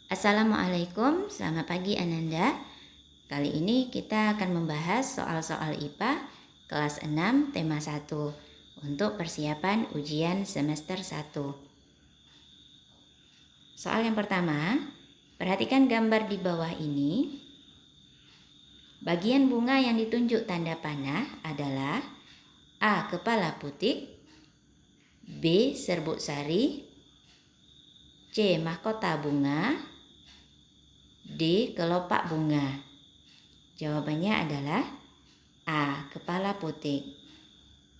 Assalamualaikum, selamat pagi Ananda. Kali ini kita akan membahas soal-soal IPA kelas 6 tema 1 untuk persiapan ujian semester 1. Soal yang pertama, perhatikan gambar di bawah ini. Bagian bunga yang ditunjuk tanda panah adalah A. Kepala putik, B. Serbuk sari, C. Mahkota bunga, D. Kelopak bunga. Jawabannya adalah A. Kepala putik.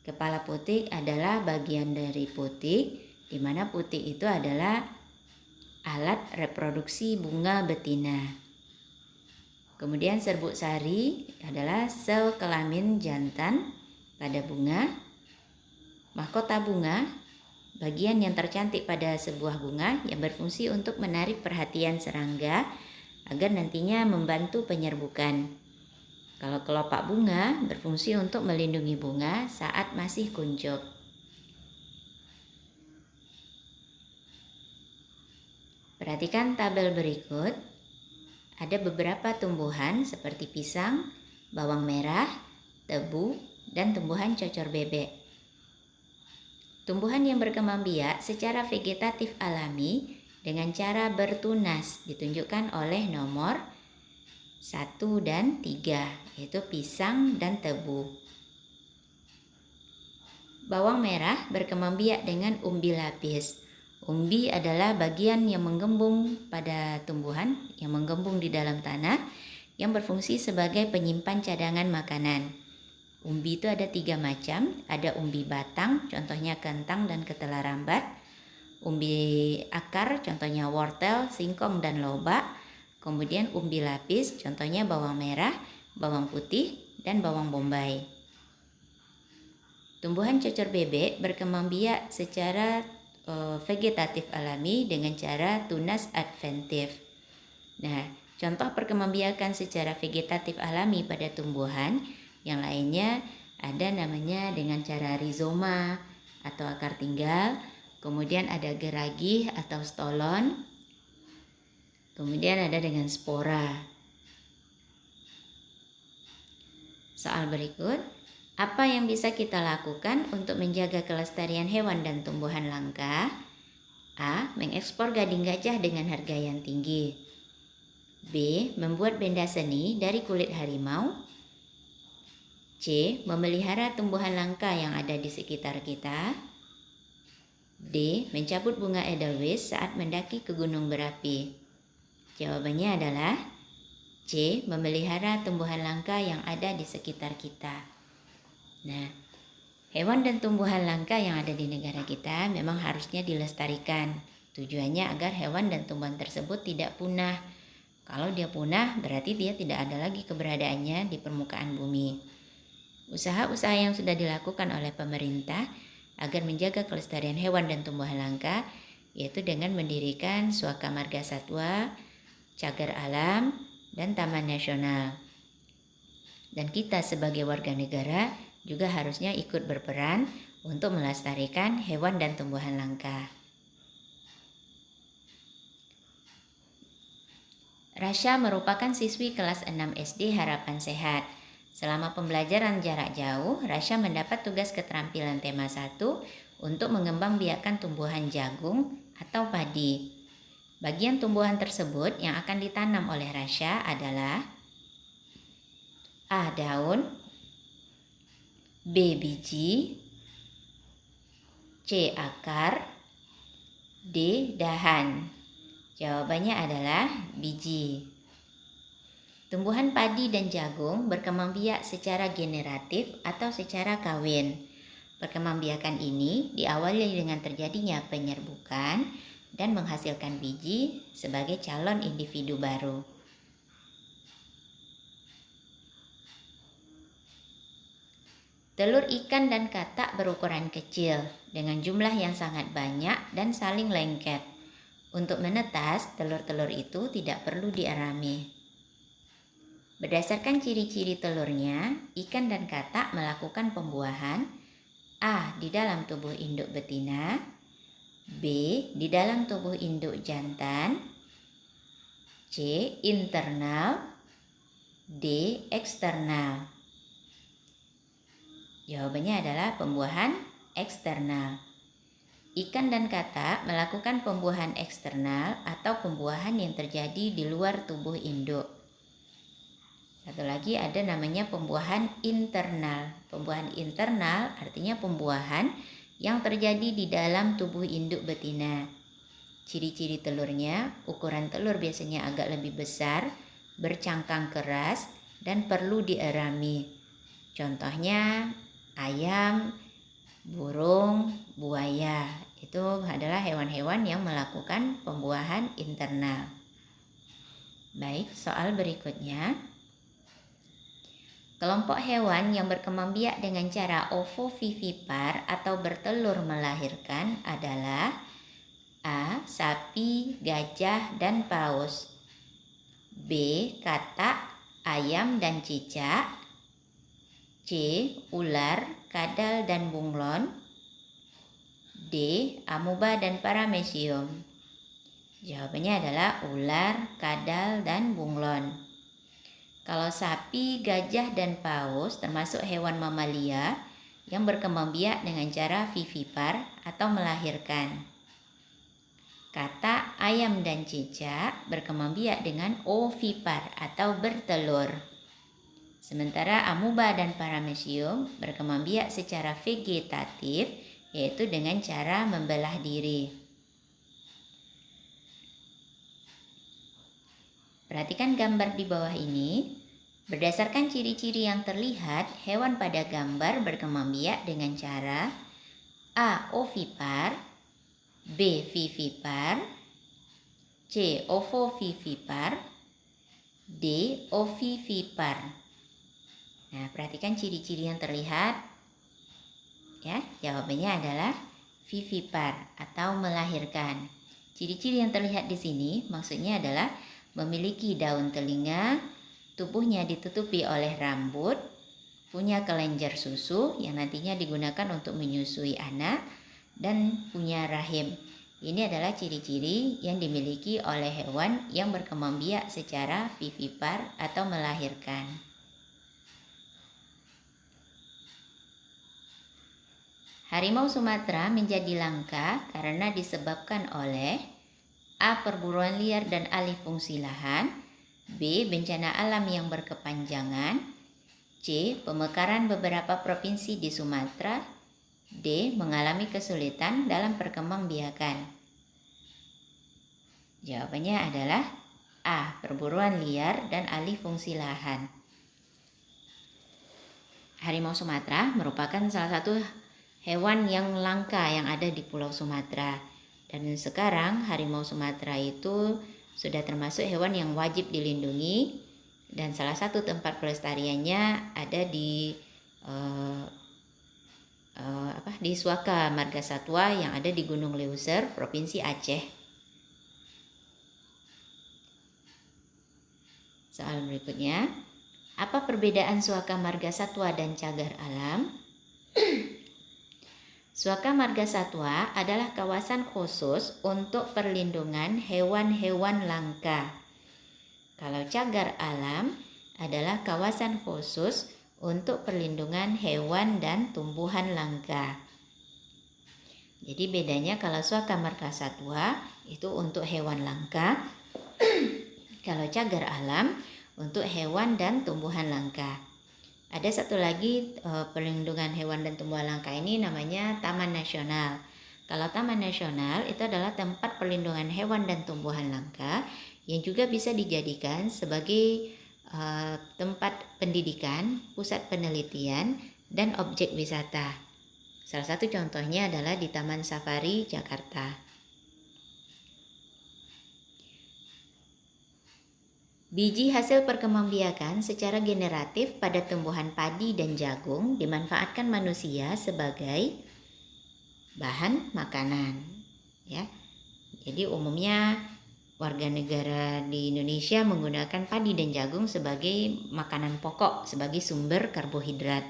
Kepala putik adalah bagian dari putik, di mana putik itu adalah alat reproduksi bunga betina. Kemudian serbuk sari adalah sel kelamin jantan pada bunga. Mahkota bunga, bagian yang tercantik pada sebuah bunga yang berfungsi untuk menarik perhatian serangga agar nantinya membantu penyerbukan. Kalau kelopak bunga berfungsi untuk melindungi bunga saat masih kuncup. Perhatikan tabel berikut. Ada beberapa tumbuhan seperti pisang, bawang merah, tebu, dan tumbuhan cocor bebek. Tumbuhan yang berkembang biak secara vegetatif alami dengan cara bertunas ditunjukkan oleh nomor 1 dan 3, yaitu pisang dan tebu. Bawang merah berkembang biak dengan umbi lapis. Umbi adalah bagian yang menggembung pada tumbuhan, yang menggembung di dalam tanah, yang berfungsi sebagai penyimpan cadangan makanan. Umbi itu ada 3 macam, ada umbi batang, contohnya kentang dan ketela rambat. Umbi akar, contohnya wortel, singkong, dan lobak. Kemudian umbi lapis, contohnya bawang merah, bawang putih, dan bawang bombay. Tumbuhan cocor bebek berkembang biak secara vegetatif alami dengan cara tunas adventif. Nah, contoh perkembangbiakan secara vegetatif alami pada tumbuhan yang lainnya ada namanya dengan cara rizoma atau akar tinggal, kemudian ada geragih atau stolon, kemudian ada dengan spora. Soal berikut, apa yang bisa kita lakukan untuk menjaga kelestarian hewan dan tumbuhan langka? A. Mengekspor gading gajah dengan harga yang tinggi. B. Membuat benda seni dari kulit harimau. C. Memelihara tumbuhan langka yang ada di sekitar kita. D. Mencabut bunga edelweiss saat mendaki ke gunung berapi. Jawabannya adalah C. Memelihara tumbuhan langka yang ada di sekitar kita. Nah, hewan dan tumbuhan langka yang ada di negara kita memang harusnya dilestarikan. Tujuannya agar hewan dan tumbuhan tersebut tidak punah. Kalau dia punah, berarti dia tidak ada lagi keberadaannya di permukaan bumi. Usaha-usaha yang sudah dilakukan oleh pemerintah agar menjaga kelestarian hewan dan tumbuhan langka, yaitu dengan mendirikan Suaka Marga Satwa, Cagar Alam, dan Taman Nasional. Dan kita sebagai warga negara juga harusnya ikut berperan untuk melestarikan hewan dan tumbuhan langka. Rasya merupakan siswi kelas 6 SD Harapan Sehat. Selama pembelajaran jarak jauh, Rasya mendapat tugas keterampilan tema 1 untuk mengembangbiakkan tumbuhan jagung atau padi. Bagian tumbuhan tersebut yang akan ditanam oleh Rasya adalah A. Daun, B. Biji, C. Akar, D. Dahan. Jawabannya adalah biji. Tumbuhan padi dan jagung berkembang biak secara generatif atau secara kawin. Perkembangbiakan ini diawali dengan terjadinya penyerbukan dan menghasilkan biji sebagai calon individu baru. Telur ikan dan katak berukuran kecil dengan jumlah yang sangat banyak dan saling lengket. Untuk menetas, telur-telur itu tidak perlu diarami. Berdasarkan ciri-ciri telurnya, ikan dan katak melakukan pembuahan A. Di dalam tubuh induk betina, B. Di dalam tubuh induk jantan, C. Internal. D. Eksternal. Jawabannya adalah pembuahan eksternal. Ikan dan katak melakukan pembuahan eksternal atau pembuahan yang terjadi di luar tubuh induk. Satu lagi ada namanya pembuahan internal. Pembuahan internal artinya pembuahan yang terjadi di dalam tubuh induk betina. Ciri-ciri telurnya, ukuran telur biasanya agak lebih besar, bercangkang keras, dan perlu dierami. Contohnya ayam, burung, buaya. Itu adalah hewan-hewan yang melakukan pembuahan internal. Baik, soal berikutnya. Kelompok hewan yang berkembang biak dengan cara ovovivipar atau bertelur melahirkan adalah A. Sapi, gajah, dan paus. B. Katak, ayam, dan cicak. C. Ular, kadal, dan bunglon. D. Amuba dan paramecium. Jawabannya adalah ular, kadal, dan bunglon. Kalau sapi, gajah, dan paus termasuk hewan mamalia yang berkembang biak dengan cara vivipar atau melahirkan. Katak, ayam, dan cicak berkembang biak dengan ovipar atau bertelur. Sementara amuba dan paramecium berkembang biak secara vegetatif, yaitu dengan cara membelah diri. Perhatikan gambar di bawah ini. Berdasarkan ciri-ciri yang terlihat, hewan pada gambar berkembang biak dengan cara A. Ovipar, B. Vivipar, C. Ovovivipar, D. Ovivipar. Nah, perhatikan ciri-ciri yang terlihat. Ya, jawabannya adalah vivipar atau melahirkan. Ciri-ciri yang terlihat di sini maksudnya adalah memiliki daun telinga, tubuhnya ditutupi oleh rambut, punya kelenjar susu yang nantinya digunakan untuk menyusui anak, dan punya rahim. Ini adalah ciri-ciri yang dimiliki oleh hewan yang berkembang biak secara vivipar atau melahirkan. Harimau Sumatera menjadi langka karena disebabkan oleh A. Perburuan liar dan alih fungsi lahan, B. Bencana alam yang berkepanjangan, C. Pemekaran beberapa provinsi di Sumatera, D. Mengalami kesulitan dalam perkembangbiakan. Jawabannya adalah A. Perburuan liar dan alih fungsi lahan. Harimau Sumatera merupakan salah satu hewan yang langka yang ada di Pulau Sumatera. Dan sekarang harimau Sumatera itu sudah termasuk hewan yang wajib dilindungi, dan salah satu tempat pelestariannya ada di Suaka Marga Satwa yang ada di Gunung Leuser, Provinsi Aceh. Soal berikutnya, apa perbedaan Suaka Marga Satwa dan cagar alam? Suaka Marga Satwa adalah kawasan khusus untuk perlindungan hewan-hewan langka. Kalau cagar alam adalah kawasan khusus untuk perlindungan hewan dan tumbuhan langka. Jadi bedanya kalau Suaka Marga Satwa itu untuk hewan langka, kalau cagar alam untuk hewan dan tumbuhan langka. Ada satu lagi perlindungan hewan dan tumbuhan langka ini namanya Taman Nasional. Kalau Taman Nasional itu adalah tempat perlindungan hewan dan tumbuhan langka yang juga bisa dijadikan sebagai tempat pendidikan, pusat penelitian, dan objek wisata. Salah satu contohnya adalah di Taman Safari Jakarta. Biji hasil perkembangbiakan secara generatif pada tumbuhan padi dan jagung dimanfaatkan manusia sebagai bahan makanan. Ya, jadi umumnya warga negara di Indonesia menggunakan padi dan jagung sebagai makanan pokok, sebagai sumber karbohidrat.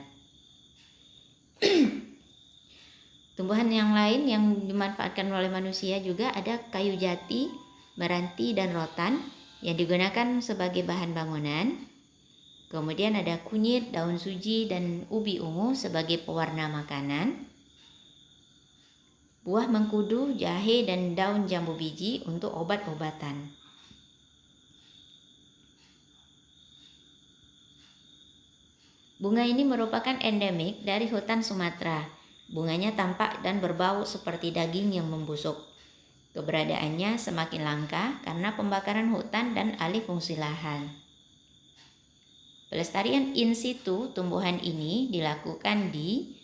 Tumbuhan yang lain yang dimanfaatkan oleh manusia juga ada kayu jati, meranti, dan rotan yang digunakan sebagai bahan bangunan. Kemudian ada kunyit, daun suji, dan ubi ungu sebagai pewarna makanan. Buah mengkudu, jahe, dan daun jambu biji untuk obat-obatan. Bunga ini merupakan endemik dari hutan Sumatera. Bunganya tampak dan berbau seperti daging yang membusuk. Keberadaannya semakin langka karena pembakaran hutan dan alih fungsi lahan. Pelestarian in situ tumbuhan ini dilakukan di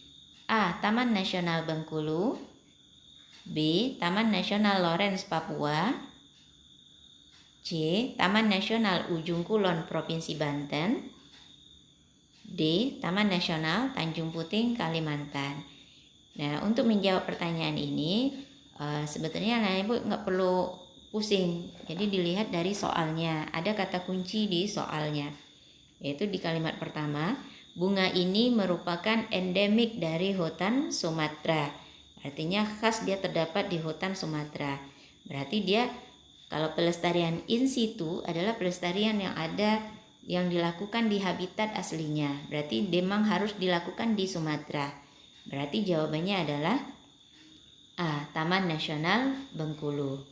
A. Taman Nasional Bengkulu, B. Taman Nasional Lorentz Papua, C. Taman Nasional Ujung Kulon Provinsi Banten, D. Taman Nasional Tanjung Puting Kalimantan. Nah, untuk menjawab pertanyaan ini sebetulnya Ibu nggak perlu pusing. Jadi dilihat dari soalnya, ada kata kunci di soalnya, yaitu di kalimat pertama, bunga ini merupakan endemik dari hutan Sumatera. Artinya khas dia terdapat di hutan Sumatera. Berarti dia kalau pelestarian in situ adalah pelestarian yang dilakukan di habitat aslinya. Berarti memang harus dilakukan di Sumatera. Berarti jawabannya adalah A. Taman Nasional Bengkulu.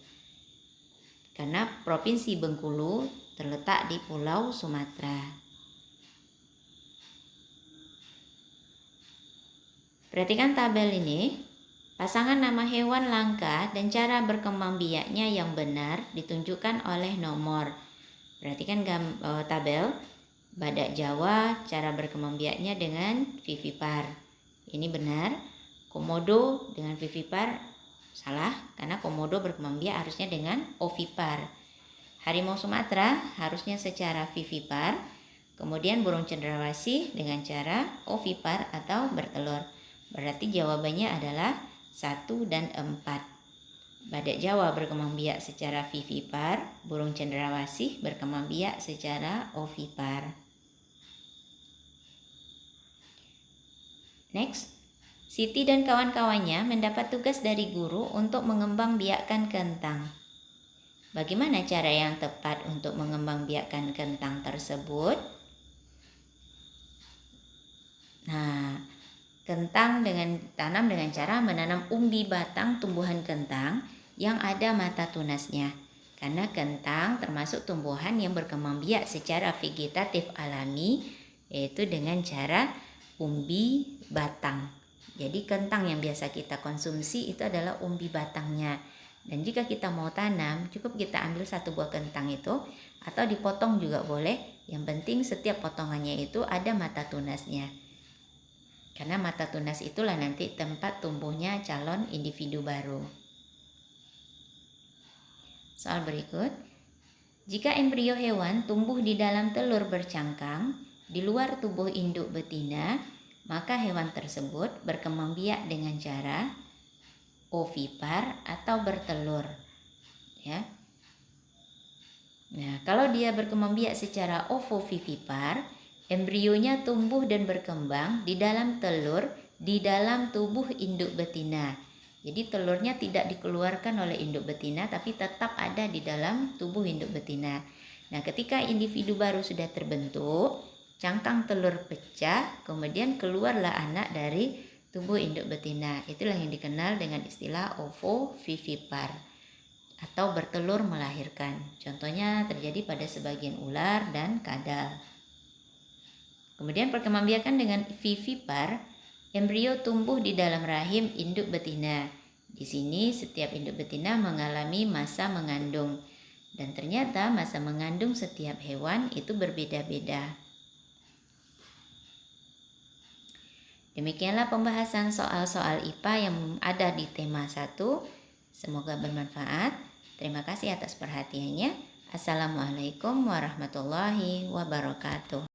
Karena Provinsi Bengkulu terletak di Pulau Sumatera. Perhatikan tabel ini. Pasangan nama hewan langka dan cara berkembang biaknya yang benar ditunjukkan oleh nomor. Perhatikan tabel. Badak Jawa cara berkembang biaknya dengan vivipar. Ini benar. Komodo dengan vivipar salah, karena komodo berkembang biak harusnya dengan ovipar. Harimau Sumatera harusnya secara vivipar. Kemudian burung cendrawasih dengan cara ovipar atau bertelur. Berarti jawabannya adalah 1 dan 4. Badak Jawa berkembang biak secara vivipar, burung cendrawasih berkembang biak secara ovipar. Next, Siti dan kawan-kawannya mendapat tugas dari guru untuk mengembang biakkan kentang. Bagaimana cara yang tepat untuk mengembang biakkan kentang tersebut? Nah, kentang tanam dengan cara menanam umbi batang tumbuhan kentang yang ada mata tunasnya. Karena kentang termasuk tumbuhan yang berkembang biak secara vegetatif alami, yaitu dengan cara umbi batang. Jadi kentang yang biasa kita konsumsi itu adalah umbi batangnya. Dan jika kita mau tanam, cukup kita ambil satu buah kentang itu, atau dipotong juga boleh. Yang penting setiap potongannya itu ada mata tunasnya. Karena mata tunas itulah nanti tempat tumbuhnya calon individu baru. Soal berikut. Jika embrio hewan tumbuh di dalam telur bercangkang di luar tubuh induk betina, maka hewan tersebut berkembang biak dengan cara ovipar atau bertelur. Ya. Nah, kalau dia berkembang biak secara ovovivipar, embrionya tumbuh dan berkembang di dalam telur di dalam tubuh induk betina. Jadi telurnya tidak dikeluarkan oleh induk betina tapi tetap ada di dalam tubuh induk betina. Nah, ketika individu baru sudah terbentuk, cangkang telur pecah, kemudian keluarlah anak dari tubuh induk betina. Itulah yang dikenal dengan istilah ovovivipar atau bertelur melahirkan. Contohnya terjadi pada sebagian ular dan kadal. Kemudian perkembangbiakan dengan vivipar, embrio tumbuh di dalam rahim induk betina. Di sini setiap induk betina mengalami masa mengandung. Dan ternyata masa mengandung setiap hewan itu berbeda-beda. Demikianlah pembahasan soal-soal IPA yang ada di tema 1. Semoga bermanfaat. Terima kasih atas perhatiannya. Assalamualaikum warahmatullahi wabarakatuh.